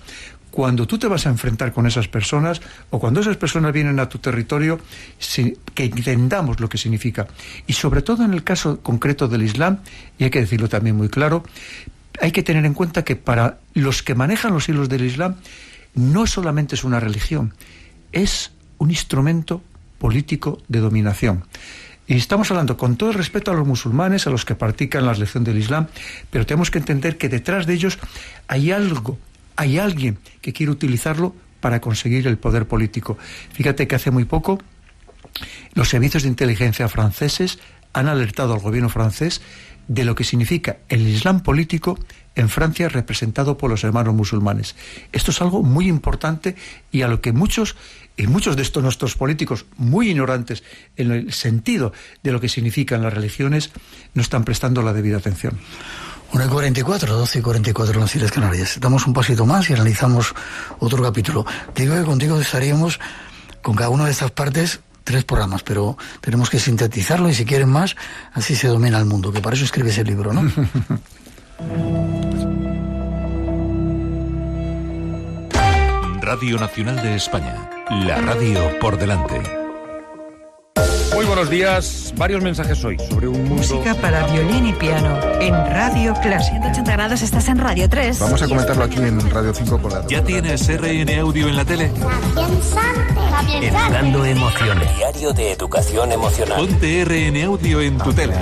cuando tú te vas a enfrentar con esas personas o cuando esas personas vienen a tu territorio, que entendamos lo que significa. Y sobre todo en el caso concreto del Islam, y hay que decirlo también muy claro, hay que tener en cuenta que para los que manejan los hilos del Islam no solamente es una religión, es un instrumento político de dominación. Y estamos hablando con todo el respeto a los musulmanes, a los que practican la religión del Islam, pero tenemos que entender que detrás de ellos hay algo, hay alguien que quiere utilizarlo para conseguir el poder político. Fíjate que hace muy poco los servicios de inteligencia franceses han alertado al gobierno francés de lo que significa el Islam político en Francia representado por los hermanos musulmanes. Esto es algo muy importante y a lo que muchos de estos nuestros políticos, muy ignorantes en el sentido de lo que significan las religiones, no están prestando la debida atención. 1:44, 12:44 en las Islas Canarias. Damos un pasito más y analizamos otro capítulo. Te digo que contigo estaríamos con cada una de estas partes 3 programas, pero tenemos que sintetizarlo y si quieren más, así se domina el mundo, que para eso escribes el libro, ¿no? Radio Nacional de España, la radio por delante. Muy buenos días, varios mensajes hoy sobre un mundo... Música para violín y piano en Radio Clásica. 180 grados, estás en Radio 3. Vamos a comentarlo aquí en Radio 5 con la... ¿Ya tienes RN Audio en la tele? Educando emociones. Diario de educación emocional. Ponte RN Audio en tu tele.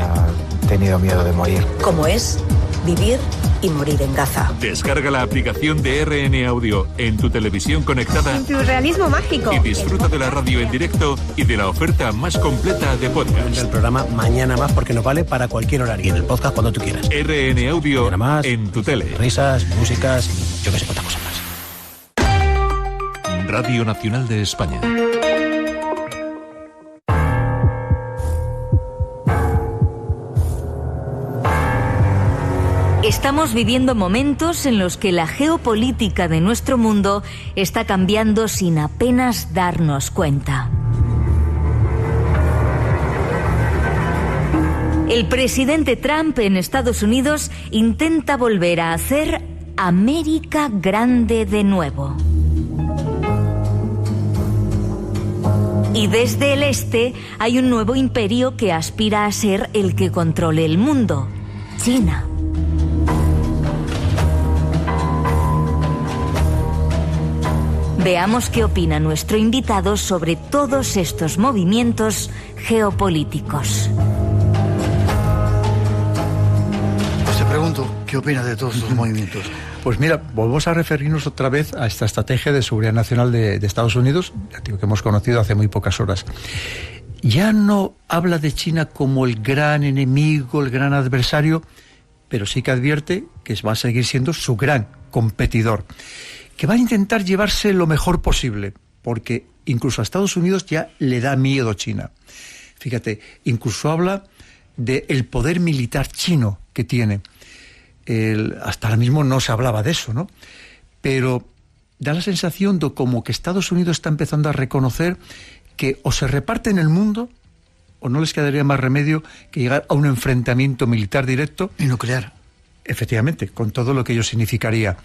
He tenido miedo de morir. ¿Cómo es vivir y morir en Gaza? Descarga la aplicación de RN Audio en tu televisión conectada. En tu realismo mágico. Y disfruta de la radio en directo y de la oferta más completa de podcast. El programa Mañana Más porque nos vale para cualquier horario. Y en el podcast cuando tú quieras. RN Audio en tu tele. Risas, músicas, yo que sé cuántas cosas más. Radio Nacional de España. Estamos viviendo momentos en los que la geopolítica de nuestro mundo está cambiando sin apenas darnos cuenta. El presidente Trump en Estados Unidos intenta volver a hacer América grande de nuevo. Y desde el este hay un nuevo imperio que aspira a ser el que controle el mundo: China. Veamos qué opina nuestro invitado sobre todos estos movimientos geopolíticos. Pues te pregunto, ¿qué opina de todos estos movimientos? Pues mira, volvemos a referirnos otra vez a esta estrategia de seguridad nacional de Estados Unidos, ya digo, que hemos conocido hace muy pocas horas. Ya no habla de China como el gran enemigo, el gran adversario, pero sí que advierte que va a seguir siendo su gran competidor, que va a intentar llevarse lo mejor posible, porque incluso a Estados Unidos ya le da miedo China. Fíjate, incluso habla del poder militar chino que tiene. Hasta ahora mismo no se hablaba de eso, ¿no? Pero da la sensación de como que Estados Unidos está empezando a reconocer que o se reparten el mundo o no les quedaría más remedio que llegar a un enfrentamiento militar directo y nuclear. Efectivamente, con todo lo que ello significaría.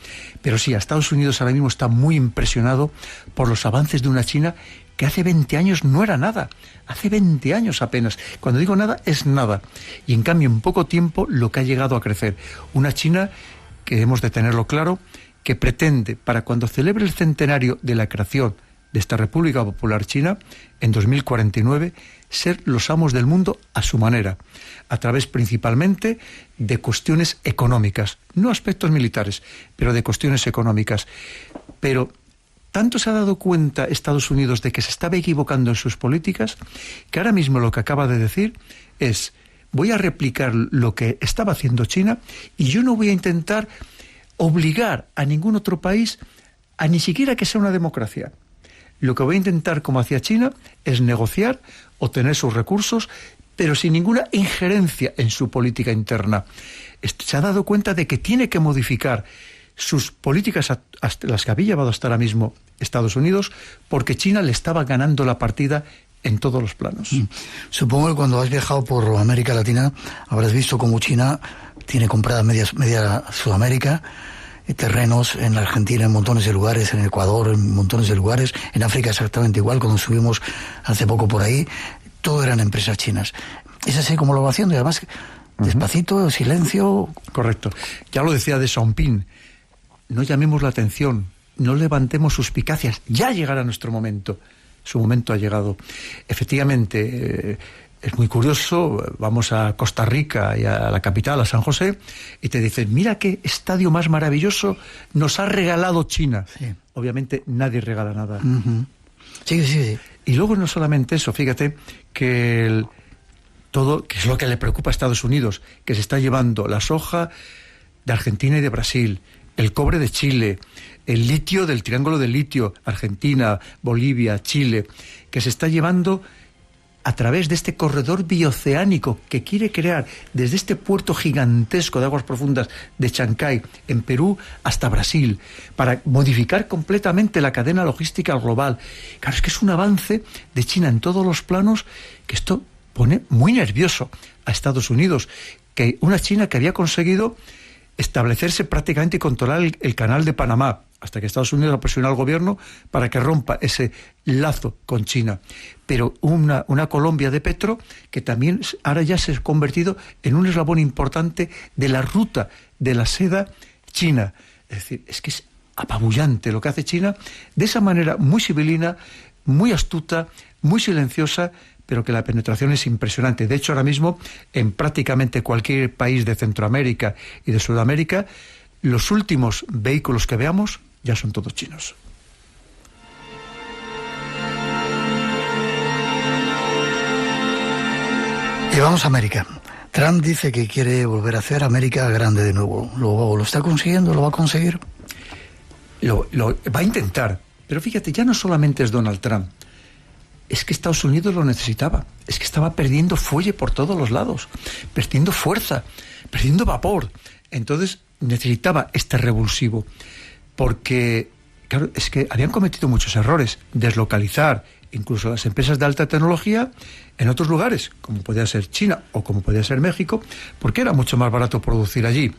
Pero sí, a Estados Unidos ahora mismo está muy impresionado por los avances de una China que hace 20 años no era nada. Hace 20 años apenas. Cuando digo nada, es nada. Y en cambio, en poco tiempo, lo que ha llegado a crecer. Una China, que hemos de tenerlo claro, que pretende, para cuando celebre el centenario de la creación de esta República Popular China, en 2049, ser los amos del mundo a su manera, a través principalmente de cuestiones económicas, no aspectos militares, pero de cuestiones económicas. Pero tanto se ha dado cuenta Estados Unidos de que se estaba equivocando en sus políticas, que ahora mismo lo que acaba de decir es: voy a replicar lo que estaba haciendo China y yo no voy a intentar obligar a ningún otro país a ni siquiera que sea una democracia. Lo que voy a intentar, como hacía China, es negociar, obtener sus recursos, pero sin ninguna injerencia en su política interna. Se ha dado cuenta de que tiene que modificar sus políticas, hasta las que había llevado hasta ahora mismo Estados Unidos, porque China le estaba ganando la partida en todos los planos. Supongo que cuando has viajado por América Latina habrás visto cómo China tiene comprada media Sudamérica, terrenos en la Argentina en montones de lugares, en Ecuador en montones de lugares, en África exactamente igual. Cuando subimos hace poco por ahí, todo eran empresas chinas. Es así como lo va haciendo, y además despacito, silencio. Correcto. Ya lo decía de Xiaoping, no llamemos la atención, no levantemos suspicacias, ya llegará nuestro momento. Su momento ha llegado. Efectivamente, Es muy curioso, vamos a Costa Rica y a la capital, a San José, y te dicen, mira qué estadio más maravilloso nos ha regalado China. Sí. Obviamente nadie regala nada. Sí. Y luego no solamente eso, fíjate que todo, que es lo que le preocupa a Estados Unidos, que se está llevando la soja de Argentina y de Brasil, el cobre de Chile, el litio del Triángulo del Litio, Argentina, Bolivia, Chile, que se está llevando a través de este corredor bioceánico que quiere crear desde este puerto gigantesco de aguas profundas de Chancay, en Perú, hasta Brasil, para modificar completamente la cadena logística global. Claro, es que es un avance de China en todos los planos, que esto pone muy nervioso a Estados Unidos, que una China que había conseguido establecerse prácticamente y controlar el canal de Panamá, hasta que Estados Unidos ha presionado al gobierno para que rompa ese lazo con China. Pero una Colombia de Petro que también ahora ya se ha convertido en un eslabón importante de la ruta de la seda china. Es decir, es que es apabullante lo que hace China, de esa manera muy civilina, muy astuta, muy silenciosa, pero que la penetración es impresionante. De hecho, ahora mismo, en prácticamente cualquier país de Centroamérica y de Sudamérica, los últimos vehículos que veamos ya son todos chinos. Y vamos a América. Trump dice que quiere volver a hacer América grande de nuevo. ¿Lo está consiguiendo? ¿Lo va a conseguir? Lo va a intentar. Pero fíjate, ya no solamente es Donald Trump. Es que Estados Unidos lo necesitaba. Es que estaba perdiendo fuelle por todos los lados, perdiendo fuerza, perdiendo vapor. Entonces necesitaba este revulsivo, porque, claro, es que habían cometido muchos errores. Deslocalizar incluso las empresas de alta tecnología en otros lugares, como podía ser China o como podía ser México, porque era mucho más barato producir allí.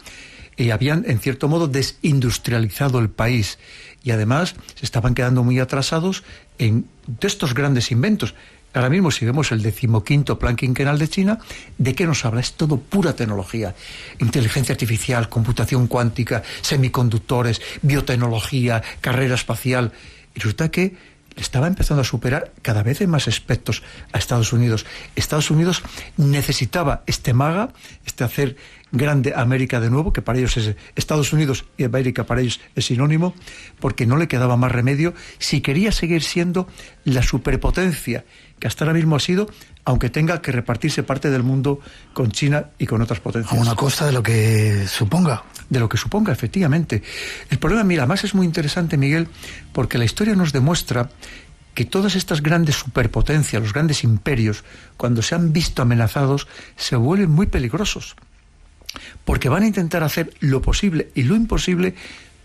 Y habían, en cierto modo, desindustrializado el país. Y además se estaban quedando muy atrasados en de estos grandes inventos. Ahora mismo, si vemos el 15º Plan Quinquenal de China, ¿de qué nos habla? Es todo pura tecnología. Inteligencia artificial, computación cuántica, semiconductores, biotecnología, carrera espacial. Y resulta que estaba empezando a superar cada vez en más aspectos a Estados Unidos. Estados Unidos necesitaba este MAGA, este hacer grande América de nuevo, que para ellos es Estados Unidos y América para ellos es sinónimo, porque no le quedaba más remedio si quería seguir siendo la superpotencia que hasta ahora mismo ha sido, aunque tenga que repartirse parte del mundo con China y con otras potencias. A una costa de lo que suponga. De lo que suponga, efectivamente. El problema, mira, además es muy interesante, Miguel, porque la historia nos demuestra que todas estas grandes superpotencias, los grandes imperios, cuando se han visto amenazados, se vuelven muy peligrosos. Porque van a intentar hacer lo posible y lo imposible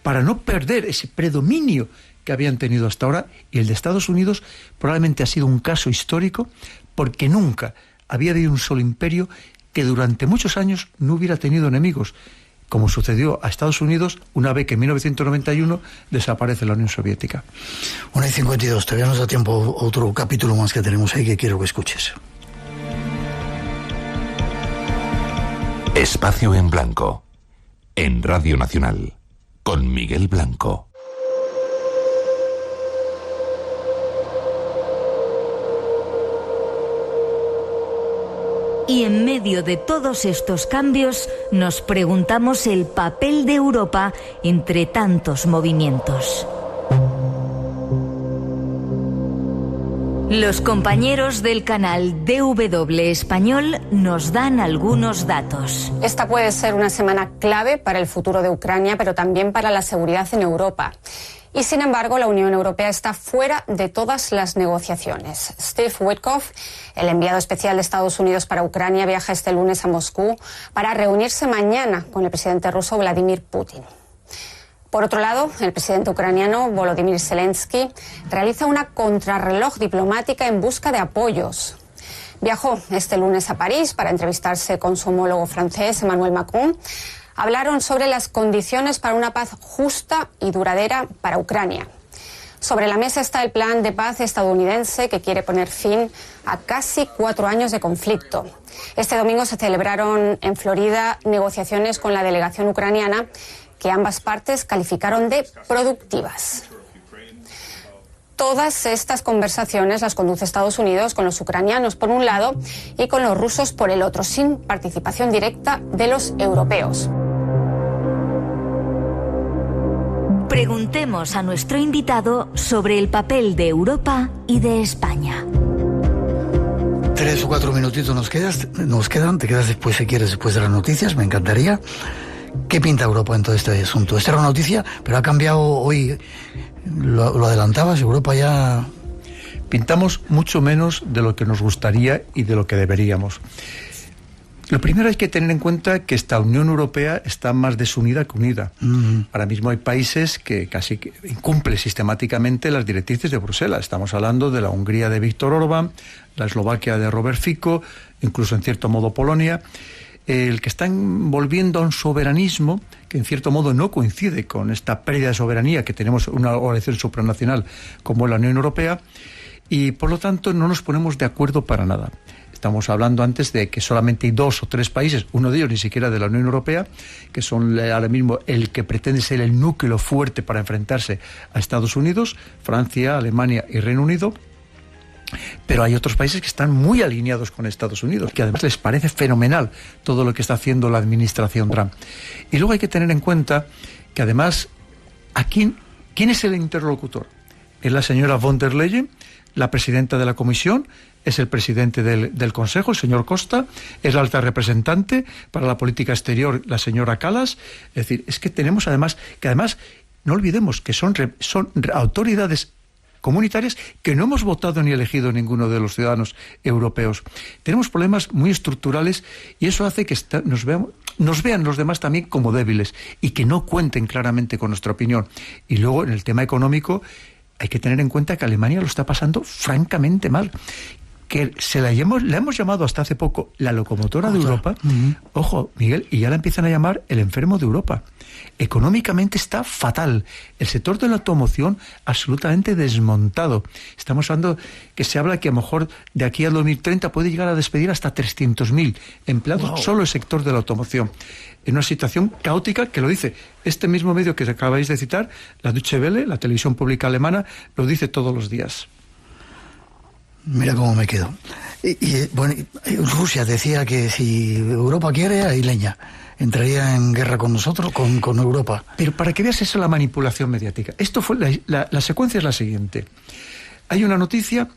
para no perder ese predominio que habían tenido hasta ahora. Y el de Estados Unidos probablemente ha sido un caso histórico, porque nunca había habido un solo imperio que durante muchos años no hubiera tenido enemigos, como sucedió a Estados Unidos una vez que en 1991 desaparece la Unión Soviética. 1:52, todavía nos da tiempo otro capítulo más que tenemos ahí que quiero que escuches. Espacio en Blanco, en Radio Nacional, con Miguel Blanco. Y en medio de todos estos cambios, nos preguntamos el papel de Europa entre tantos movimientos. Los compañeros del canal DW Español nos dan algunos datos. Esta puede ser una semana clave para el futuro de Ucrania, pero también para la seguridad en Europa. Y sin embargo, la Unión Europea está fuera de todas las negociaciones. Steve Witkoff, el enviado especial de Estados Unidos para Ucrania, viaja este lunes a Moscú para reunirse mañana con el presidente ruso Vladimir Putin. Por otro lado, el presidente ucraniano Volodymyr Zelensky realiza una contrarreloj diplomática en busca de apoyos. Viajó este lunes a París para entrevistarse con su homólogo francés Emmanuel Macron. Hablaron sobre las condiciones para una paz justa y duradera para Ucrania. Sobre la mesa está el plan de paz estadounidense que quiere poner fin a casi 4 años de conflicto. Este domingo se celebraron en Florida negociaciones con la delegación ucraniana que ambas partes calificaron de productivas. todas estas conversaciones las conduce Estados Unidos con los ucranianos por un lado y con los rusos por el otro, sin participación directa de los europeos. Preguntemos a nuestro invitado sobre el papel de Europa y de España. 3 o 4 minutitos nos quedan, te quedas después si quieres, después de las noticias, me encantaría. ¿Qué pinta Europa en todo este asunto? Esta era una noticia, pero ha cambiado hoy, lo adelantabas, Europa ya... Pintamos mucho menos de lo que nos gustaría y de lo que deberíamos. Lo primero hay que tener en cuenta que esta Unión Europea está más desunida que unida. Ahora mismo hay países que casi incumplen sistemáticamente las directrices de Bruselas. Estamos hablando de la Hungría de Viktor Orbán, la Eslovaquia de Robert Fico, incluso en cierto modo Polonia, el que están volviendo a un soberanismo que en cierto modo no coincide con esta pérdida de soberanía que tenemos una organización supranacional como la Unión Europea, y por lo tanto no nos ponemos de acuerdo para nada. Estamos hablando antes de que solamente hay 2 o 3 países, uno de ellos ni siquiera de la Unión Europea, que son ahora mismo el que pretende ser el núcleo fuerte para enfrentarse a Estados Unidos, Francia, Alemania y Reino Unido. Pero hay otros países que están muy alineados con Estados Unidos, que además les parece fenomenal todo lo que está haciendo la administración Trump. Y luego hay que tener en cuenta que además, ¿quién es el interlocutor? Es la señora von der Leyen, la presidenta de la Comisión, es el presidente del Consejo, el señor Costa, es la alta representante para la política exterior, la señora Kallas. Es decir, es que tenemos además, no olvidemos que son autoridades comunitarias que no hemos votado ni elegido ninguno de los ciudadanos europeos. Tenemos problemas muy estructurales y eso hace que nos vean los demás también como débiles y que no cuenten claramente con nuestra opinión. Y luego, en el tema económico, hay que tener en cuenta que Alemania lo está pasando francamente mal. Que la hemos llamado hasta hace poco la locomotora de Europa. Ojo, Miguel, y ya la empiezan a llamar el enfermo de Europa. Económicamente está fatal. El sector de la automoción absolutamente desmontado. Estamos hablando que se habla que a lo mejor de aquí al 2030 puede llegar a despedir hasta 300.000 empleados, solo el sector de la automoción. En una situación caótica que lo dice este mismo medio que acabáis de citar, la Deutsche Welle, la televisión pública alemana, lo dice todos los días. Mira cómo me quedo. Bueno, Rusia decía que si Europa quiere, hay leña. Entraría en guerra con nosotros, con Europa. Pero para que veas eso, la manipulación mediática. Esto fue la secuencia es la siguiente. Hay una noticia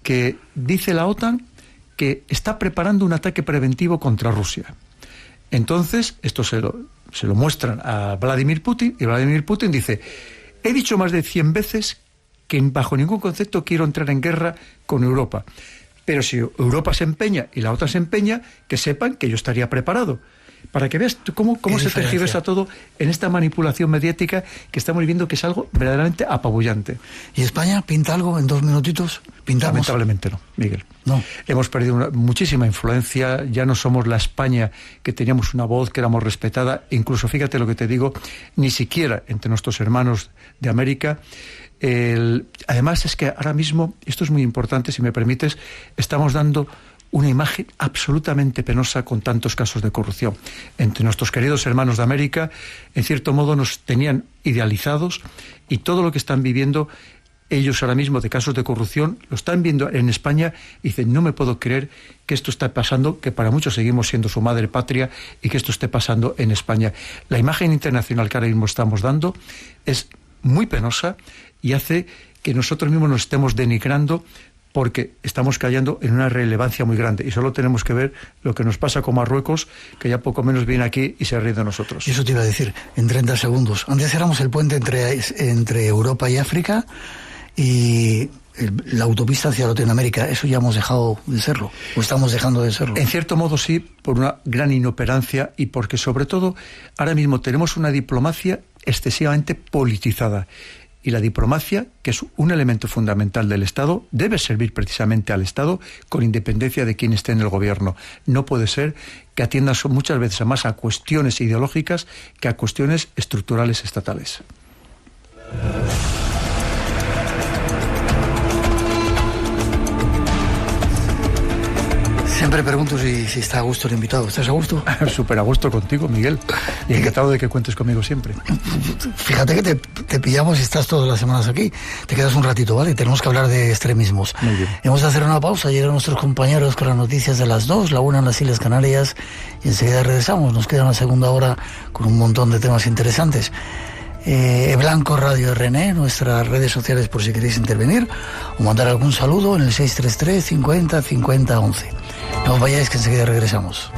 que dice la OTAN que está preparando un ataque preventivo contra Rusia. Entonces, esto se lo muestran a Vladimir Putin, y Vladimir Putin dice: he dicho más de 100 veces que bajo ningún concepto quiero entrar en guerra con Europa. Pero si Europa se empeña y la OTAN se empeña, que sepan que yo estaría preparado. Para que veas cómo se tergiversa todo en esta manipulación mediática que estamos viviendo, que es algo verdaderamente apabullante. ¿Y España pinta algo en 2 minutitos? ¿Pintamos? Lamentablemente no, Miguel. No. Hemos perdido muchísima influencia, ya no somos la España que teníamos una voz, que éramos respetada, incluso, fíjate lo que te digo, ni siquiera entre nuestros hermanos de América. Además es que ahora mismo, esto es muy importante, si me permites, estamos dando una imagen absolutamente penosa con tantos casos de corrupción. Entre nuestros queridos hermanos de América, en cierto modo nos tenían idealizados, y todo lo que están viviendo ellos ahora mismo de casos de corrupción lo están viendo en España y dicen: no me puedo creer que esto está pasando, que para muchos seguimos siendo su madre patria, y que esto esté pasando en España. La imagen internacional que ahora mismo estamos dando es muy penosa y hace que nosotros mismos nos estemos denigrando, porque estamos cayendo en una relevancia muy grande. Y solo tenemos que ver lo que nos pasa con Marruecos, que ya poco menos viene aquí y se ríe de nosotros. Eso te iba a decir, en 30 segundos. Antes éramos el puente entre Europa y África, y la autopista hacia Latinoamérica. Eso ya hemos dejado de serlo, o estamos dejando de serlo. En cierto modo sí, por una gran inoperancia, y porque sobre todo ahora mismo tenemos una diplomacia excesivamente politizada. Y la diplomacia, que es un elemento fundamental del Estado, debe servir precisamente al Estado con independencia de quién esté en el gobierno. No puede ser que atiendan muchas veces más a cuestiones ideológicas que a cuestiones estructurales estatales. Siempre pregunto si está a gusto el invitado. ¿Estás a gusto? Súper a gusto contigo, Miguel. Y encantado de que cuentes conmigo siempre. Fíjate que te pillamos y estás todas las semanas aquí. Te quedas un ratito, ¿vale? Tenemos que hablar de extremismos. Muy bien. Hemos de hacer una pausa, llegan nuestros compañeros con las noticias de las 2, la 1 en las Islas Canarias, y enseguida regresamos. Nos queda una segunda hora con un montón de temas interesantes. Blanco Radio RN, nuestras redes sociales por si queréis intervenir o mandar algún saludo en el 633 50 50 11. No os vayáis, que enseguida regresamos.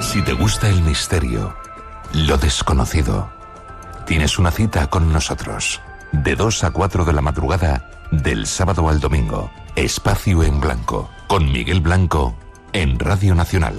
Si te gusta el misterio, lo desconocido, tienes una cita con nosotros. De 2 a 4 de la madrugada, del sábado al domingo. Espacio en Blanco, con Miguel Blanco, en Radio Nacional.